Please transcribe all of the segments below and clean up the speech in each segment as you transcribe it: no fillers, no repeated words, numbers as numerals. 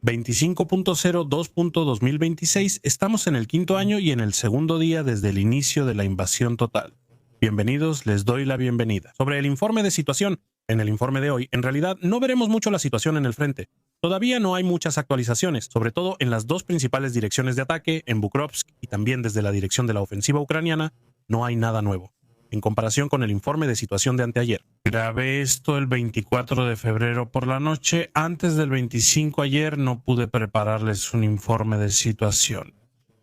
25.02.2026, estamos en el quinto año y en el segundo día desde el inicio de la invasión total. Bienvenidos, les doy la bienvenida. Sobre el informe de situación, en el informe de hoy, en realidad no veremos mucho la situación en el frente. Todavía no hay muchas actualizaciones, sobre todo en las dos principales direcciones de ataque, en Bukrovsk y también desde la dirección de la ofensiva ucraniana, no hay nada nuevo en comparación con el informe de situación de anteayer. Grabé esto el 24 de febrero por la noche. Antes del 25 ayer no pude prepararles un informe de situación.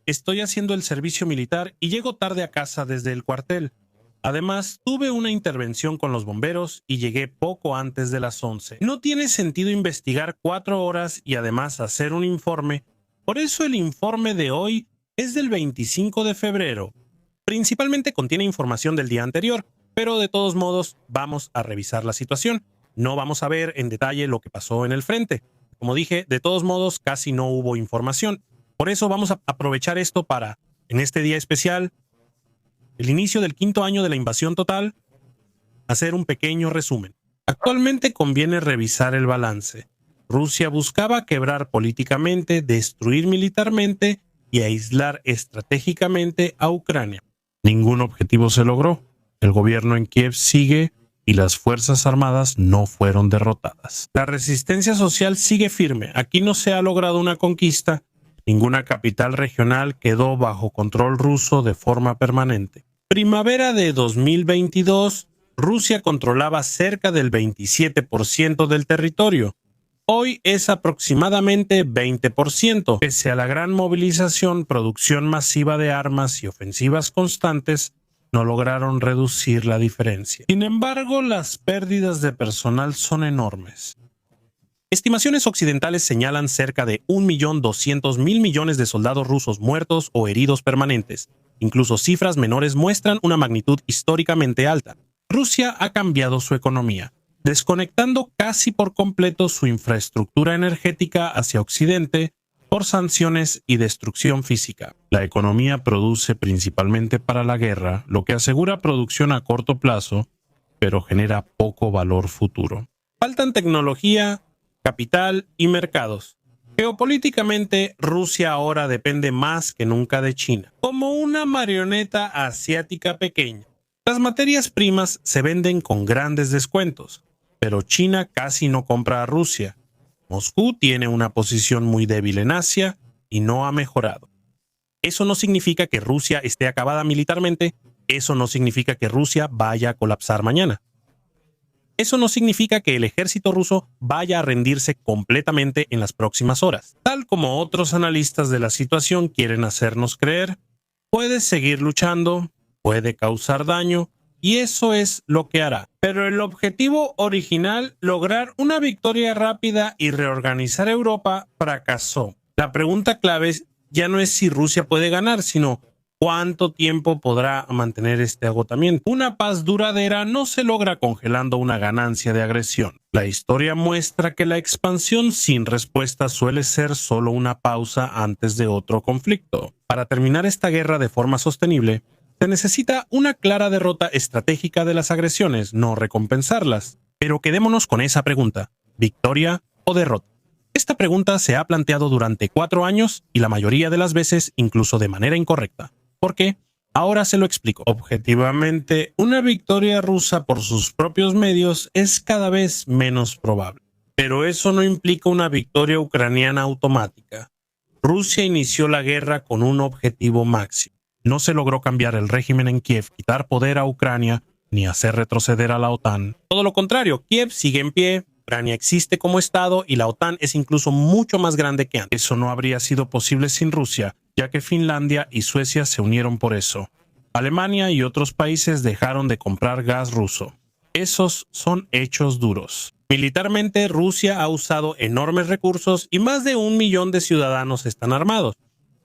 Estoy haciendo el servicio militar y llego tarde a casa desde el cuartel. Además, tuve una intervención con los bomberos y llegué poco antes de las 11. No tiene sentido investigar 4 horas y además hacer un informe. Por eso el informe de hoy es del 25 de febrero. Principalmente contiene información del día anterior, pero de todos modos vamos a revisar la situación. No vamos a ver en detalle lo que pasó en el frente. Como dije, de todos modos casi no hubo información. Por eso vamos a aprovechar esto para, en este día especial, el inicio del quinto año de la invasión total, hacer un pequeño resumen. Actualmente conviene revisar el balance. Rusia buscaba quebrar políticamente, destruir militarmente y aislar estratégicamente a Ucrania. Ningún objetivo se logró. El gobierno en Kiev sigue y las fuerzas armadas no fueron derrotadas. La resistencia social sigue firme. Aquí no se ha logrado una conquista. Ninguna capital regional quedó bajo control ruso de forma permanente. Primavera de 2022, Rusia controlaba cerca del 27% del territorio. Hoy es aproximadamente 20%. Pese a la gran movilización, producción masiva de armas y ofensivas constantes, no lograron reducir la diferencia. Sin embargo, las pérdidas de personal son enormes. Estimaciones occidentales señalan cerca de 1.200.000 millones de soldados rusos muertos o heridos permanentes. Incluso cifras menores muestran una magnitud históricamente alta. Rusia ha cambiado su economía, desconectando casi por completo su infraestructura energética hacia Occidente por sanciones y destrucción física. La economía produce principalmente para la guerra, lo que asegura producción a corto plazo, pero genera poco valor futuro. Faltan tecnología, capital y mercados. Geopolíticamente, Rusia ahora depende más que nunca de China, como una marioneta asiática pequeña. Las materias primas se venden con grandes descuentos, pero China casi no compra a Rusia. Moscú tiene una posición muy débil en Asia y no ha mejorado. Eso no significa que Rusia esté acabada militarmente, eso no significa que Rusia vaya a colapsar mañana. Eso no significa que el ejército ruso vaya a rendirse completamente en las próximas horas. Tal como otros analistas de la situación quieren hacernos creer, puede seguir luchando, puede causar daño, y eso es lo que hará. Pero el objetivo original, lograr una victoria rápida y reorganizar Europa, fracasó. La pregunta clave ya no es si Rusia puede ganar, sino ¿cuánto tiempo podrá mantener este agotamiento? Una paz duradera no se logra congelando una ganancia de agresión. La historia muestra que la expansión sin respuesta suele ser solo una pausa antes de otro conflicto. Para terminar esta guerra de forma sostenible, se necesita una clara derrota estratégica de las agresiones, no recompensarlas. Pero quedémonos con esa pregunta: ¿victoria o derrota? Esta pregunta se ha planteado durante 4 años y la mayoría de las veces incluso de manera incorrecta. ¿Por qué? Ahora se lo explico. Objetivamente, una victoria rusa por sus propios medios es cada vez menos probable. Pero eso no implica una victoria ucraniana automática. Rusia inició la guerra con un objetivo máximo. No se logró cambiar el régimen en Kiev, quitar poder a Ucrania, ni hacer retroceder a la OTAN. Todo lo contrario, Kiev sigue en pie, Ucrania existe como Estado y la OTAN es incluso mucho más grande que antes. Eso no habría sido posible sin Rusia, ya que Finlandia y Suecia se unieron por eso. Alemania y otros países dejaron de comprar gas ruso. Esos son hechos duros. Militarmente, Rusia ha usado enormes recursos y más de 1 millón de ciudadanos están armados.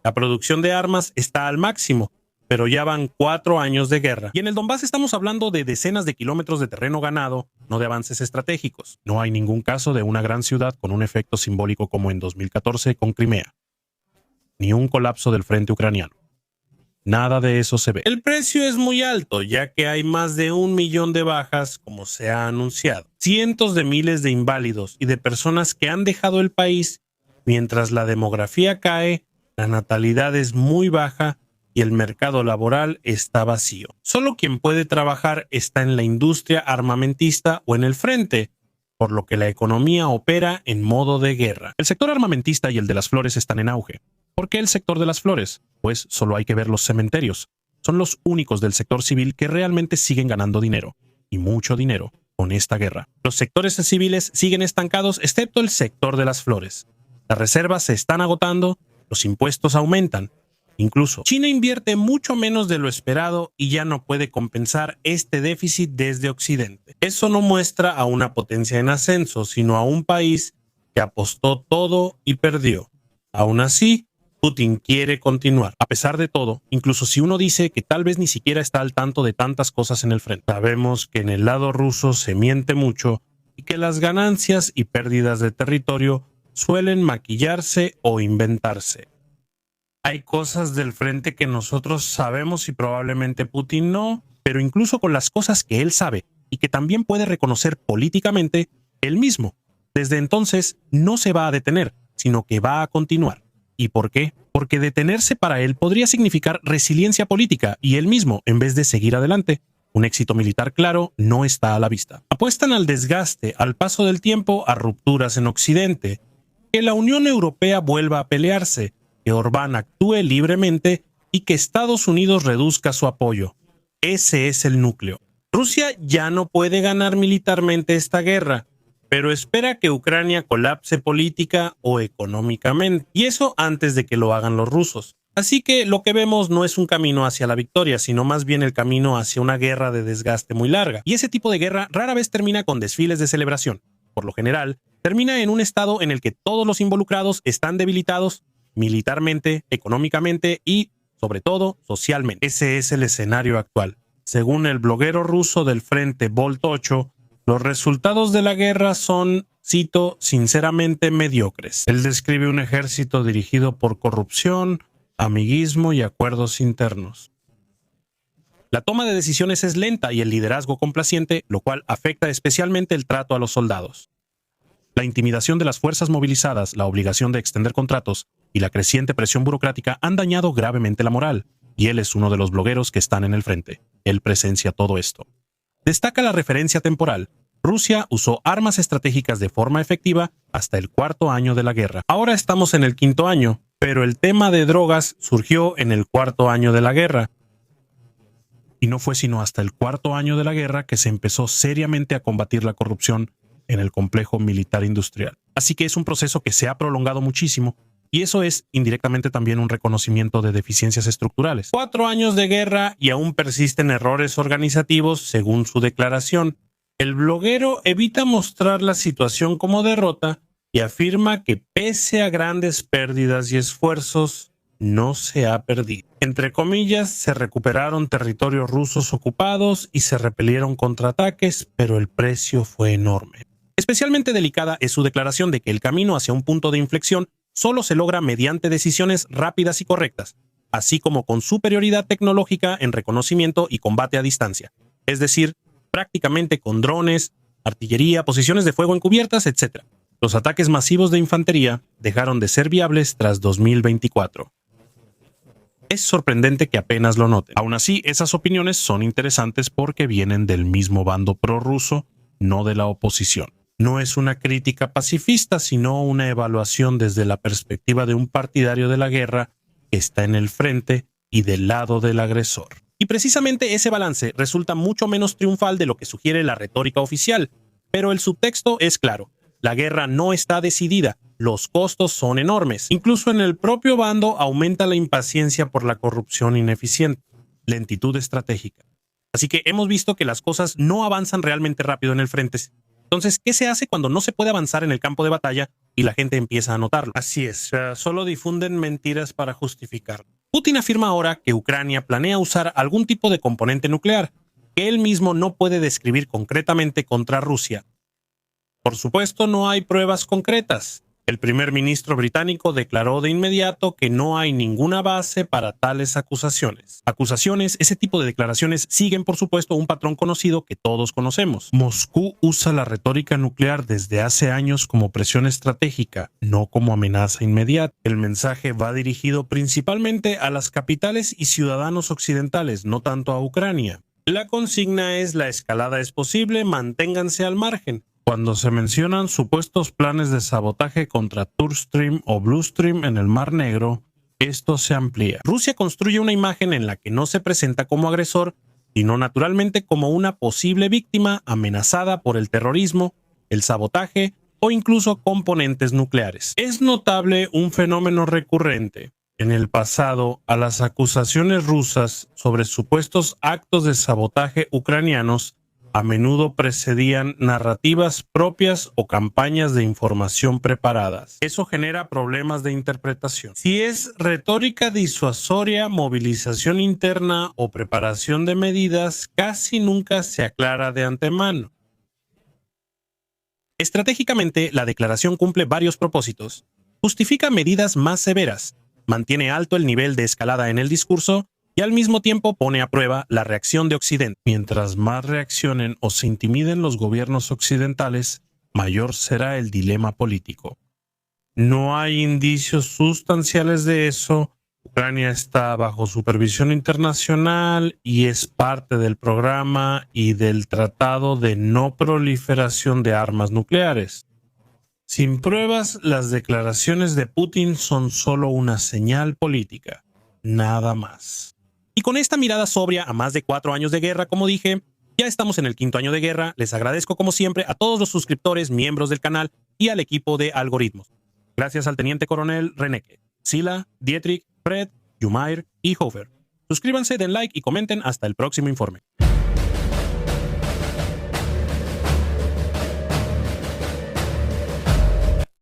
La producción de armas está al máximo, pero ya van 4 años de guerra. Y en el Donbass estamos hablando de decenas de kilómetros de terreno ganado, no de avances estratégicos. No hay ningún caso de una gran ciudad con un efecto simbólico como en 2014 con Crimea, ni un colapso del frente ucraniano. Nada de eso se ve. El precio es muy alto, ya que hay más de 1 millón de bajas, como se ha anunciado. Cientos de miles de inválidos y de personas que han dejado el país Mientras la demografía cae, la natalidad es muy baja y el mercado laboral está vacío. Solo quien puede trabajar está en la industria armamentista o en el frente, por lo que la economía opera en modo de guerra. El sector armamentista y el de las flores están en auge. ¿Por qué el sector de las flores? Pues solo hay que ver los cementerios. Son los únicos del sector civil que realmente siguen ganando dinero, y mucho dinero, con esta guerra. Los sectores civiles siguen estancados excepto el sector de las flores. Las reservas se están agotando, los impuestos aumentan. Incluso, China invierte mucho menos de lo esperado y ya no puede compensar este déficit desde Occidente. Eso no muestra a una potencia en ascenso, sino a un país que apostó todo y perdió. Aún así, Putin quiere continuar. A pesar de todo, incluso si uno dice que tal vez ni siquiera está al tanto de tantas cosas en el frente. Sabemos que en el lado ruso se miente mucho y que las ganancias y pérdidas de territorio suelen maquillarse o inventarse. Hay cosas del frente que nosotros sabemos y probablemente Putin no, pero incluso con las cosas que él sabe y que también puede reconocer políticamente, él mismo, desde entonces, no se va a detener, sino que va a continuar. ¿Y por qué? Porque detenerse para él podría significar resiliencia política y él mismo, en vez de seguir adelante, un éxito militar claro no está a la vista. Apuestan al desgaste, al paso del tiempo, a rupturas en Occidente, que la Unión Europea vuelva a pelearse, que Orbán actúe libremente y que Estados Unidos reduzca su apoyo. Ese es el núcleo. Rusia ya no puede ganar militarmente esta guerra, pero espera que Ucrania colapse política o económicamente, y eso antes de que lo hagan los rusos. Así que lo que vemos no es un camino hacia la victoria, sino más bien el camino hacia una guerra de desgaste muy larga. Y ese tipo de guerra rara vez termina con desfiles de celebración. Por lo general, termina en un estado en el que todos los involucrados están debilitados militarmente, económicamente y, sobre todo, socialmente. Ese es el escenario actual. Según el bloguero ruso del Frente Volt 8, los resultados de la guerra son, cito, sinceramente mediocres. Él describe un ejército dirigido por corrupción, amiguismo y acuerdos internos. La toma de decisiones es lenta y el liderazgo complaciente, lo cual afecta especialmente el trato a los soldados. La intimidación de las fuerzas movilizadas, la obligación de extender contratos y la creciente presión burocrática han dañado gravemente la moral, y él es uno de los blogueros que están en el frente. Él presencia todo esto. Destaca la referencia temporal. Rusia usó armas estratégicas de forma efectiva hasta el 4º año de la guerra. Ahora estamos en el 5º año, pero el tema de drogas surgió en el 4º año de la guerra. Y no fue sino hasta el 4º año de la guerra que se empezó seriamente a combatir la corrupción en el complejo militar industrial. Así que es un proceso que se ha prolongado muchísimo, y eso es indirectamente también un reconocimiento de deficiencias estructurales. 4 años de guerra y aún persisten errores organizativos, según su declaración. El bloguero evita mostrar la situación como derrota y afirma que pese a grandes pérdidas y esfuerzos, no se ha perdido. Entre comillas, se recuperaron territorios rusos ocupados y se repelieron contraataques, pero el precio fue enorme. Especialmente delicada es su declaración de que el camino hacia un punto de inflexión solo se logra mediante decisiones rápidas y correctas, así como con superioridad tecnológica en reconocimiento y combate a distancia, es decir, prácticamente con drones, artillería, posiciones de fuego encubiertas, etc. Los ataques masivos de infantería dejaron de ser viables tras 2024. Es sorprendente que apenas lo noten. Aún así, esas opiniones son interesantes porque vienen del mismo bando prorruso, no de la oposición. No es una crítica pacifista, sino una evaluación desde la perspectiva de un partidario de la guerra que está en el frente y del lado del agresor. Y precisamente ese balance resulta mucho menos triunfal de lo que sugiere la retórica oficial, pero el subtexto es claro. La guerra no está decidida, los costos son enormes. Incluso en el propio bando aumenta la impaciencia por la corrupción ineficiente, lentitud estratégica. Así que hemos visto que las cosas no avanzan realmente rápido en el frente. Entonces, ¿qué se hace cuando no se puede avanzar en el campo de batalla y la gente empieza a notarlo? Así es, solo difunden mentiras para justificarlo. Putin afirma ahora que Ucrania planea usar algún tipo de componente nuclear, que él mismo no puede describir concretamente contra Rusia. Por supuesto, no hay pruebas concretas. El primer ministro británico declaró de inmediato que no hay ninguna base para tales acusaciones. Ese tipo de declaraciones siguen, por supuesto, un patrón conocido que todos conocemos. Moscú usa la retórica nuclear desde hace años como presión estratégica, no como amenaza inmediata. El mensaje va dirigido principalmente a las capitales y ciudadanos occidentales, no tanto a Ucrania. La consigna es: la escalada es posible, manténganse al margen. Cuando se mencionan supuestos planes de sabotaje contra Turk Stream o Blue Stream en el Mar Negro, esto se amplía. Rusia construye una imagen en la que no se presenta como agresor, sino naturalmente como una posible víctima amenazada por el terrorismo, el sabotaje o incluso componentes nucleares. Es notable un fenómeno recurrente. En el pasado, a las acusaciones rusas sobre supuestos actos de sabotaje ucranianos a menudo precedían narrativas propias o campañas de información preparadas. Eso genera problemas de interpretación. Si es retórica disuasoria, movilización interna o preparación de medidas, casi nunca se aclara de antemano. Estratégicamente, la declaración cumple varios propósitos. Justifica medidas más severas, mantiene alto el nivel de escalada en el discurso y al mismo tiempo pone a prueba la reacción de Occidente. Mientras más reaccionen o se intimiden los gobiernos occidentales, mayor será el dilema político. No hay indicios sustanciales de eso. Ucrania está bajo supervisión internacional y es parte del programa y del Tratado de No Proliferación de Armas Nucleares. Sin pruebas, las declaraciones de Putin son solo una señal política, nada más. Y con esta mirada sobria a más de 4 años de guerra, como dije, ya estamos en el 5º año de guerra. Les agradezco como siempre a todos los suscriptores, miembros del canal y al equipo de Algoritmos. Gracias al Teniente Coronel Reneke, Sila, Dietrich, Fred, Yumair y Hofer. Suscríbanse, den like y comenten. Hasta el próximo informe.